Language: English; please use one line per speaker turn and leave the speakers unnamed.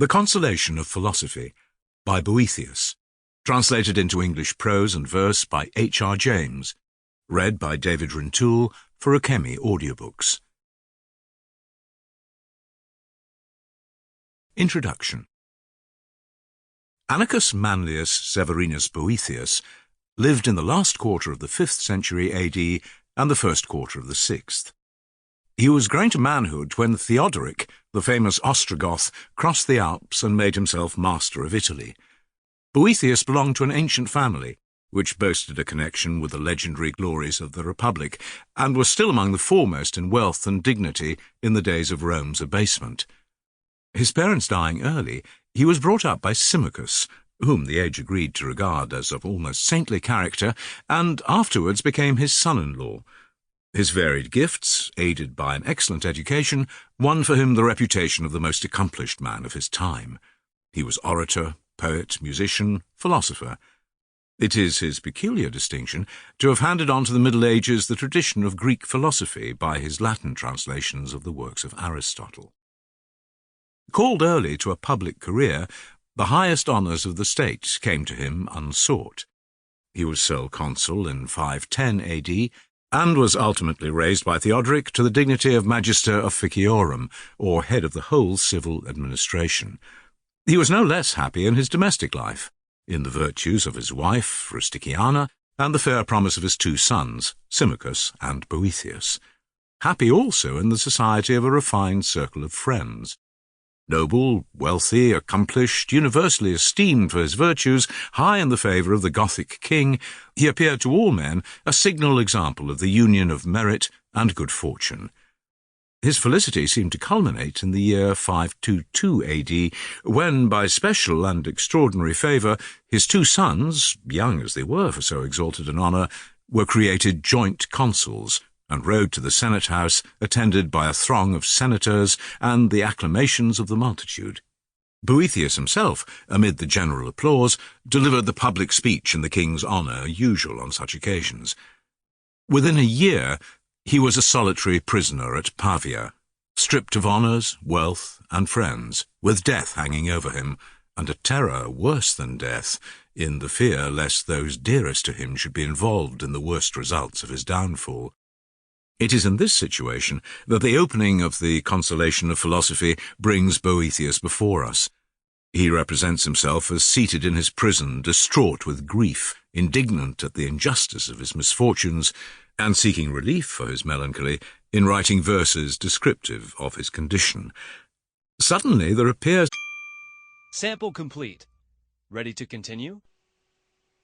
The Consolation of Philosophy by Boethius, translated into English prose and verse by H.R. James, read by David Rintoul for Ukemi Audiobooks. Introduction. Anicius Manlius Severinus Boethius lived in the last quarter of the 5th century AD and the first quarter of the 6th. He was growing to manhood when Theodoric, the famous Ostrogoth, crossed the Alps and made himself master of Italy. Boethius belonged to an ancient family, which boasted a connection with the legendary glories of the Republic, and was still among the foremost in wealth and dignity in the days of Rome's abasement. His parents dying early, he was brought up by Symmachus, whom the age agreed to regard as of almost saintly character, and afterwards became his son-in-law. His varied gifts, aided by an excellent education, won for him the reputation of the most accomplished man of his time. He was orator, poet, musician, philosopher. It is his peculiar distinction to have handed on to the Middle Ages the tradition of Greek philosophy by his Latin translations of the works of Aristotle. Called early to a public career, the highest honours of the state came to him unsought. He was sole consul in 510 AD, and was ultimately raised by Theodoric to the dignity of Magister Officiorum, or head of the whole civil administration. He was no less happy in his domestic life, in the virtues of his wife, Rusticiana, and the fair promise of his two sons, Symmachus and Boethius. Happy also in the society of a refined circle of friends. Noble, wealthy, accomplished, universally esteemed for his virtues, high in the favour of the Gothic king, he appeared to all men a signal example of the union of merit and good fortune. His felicity seemed to culminate in the year 522 AD, when, by special and extraordinary favour, his two sons, young as they were for so exalted an honour, were created joint consuls, and rode to the Senate House, attended by a throng of senators and the acclamations of the multitude. Boethius himself, amid the general applause, delivered the public speech in the king's honour usual on such occasions. Within a year, he was a solitary prisoner at Pavia, stripped of honours, wealth, and friends, with death hanging over him, and a terror worse than death, in the fear lest those dearest to him should be involved in the worst results of his downfall. It is in this situation that the opening of the Consolation of Philosophy brings Boethius before us. He represents himself as seated in his prison, distraught with grief, indignant at the injustice of his misfortunes, and seeking relief for his melancholy in writing verses descriptive of his condition. Suddenly there appears...
Sample complete. Ready to continue?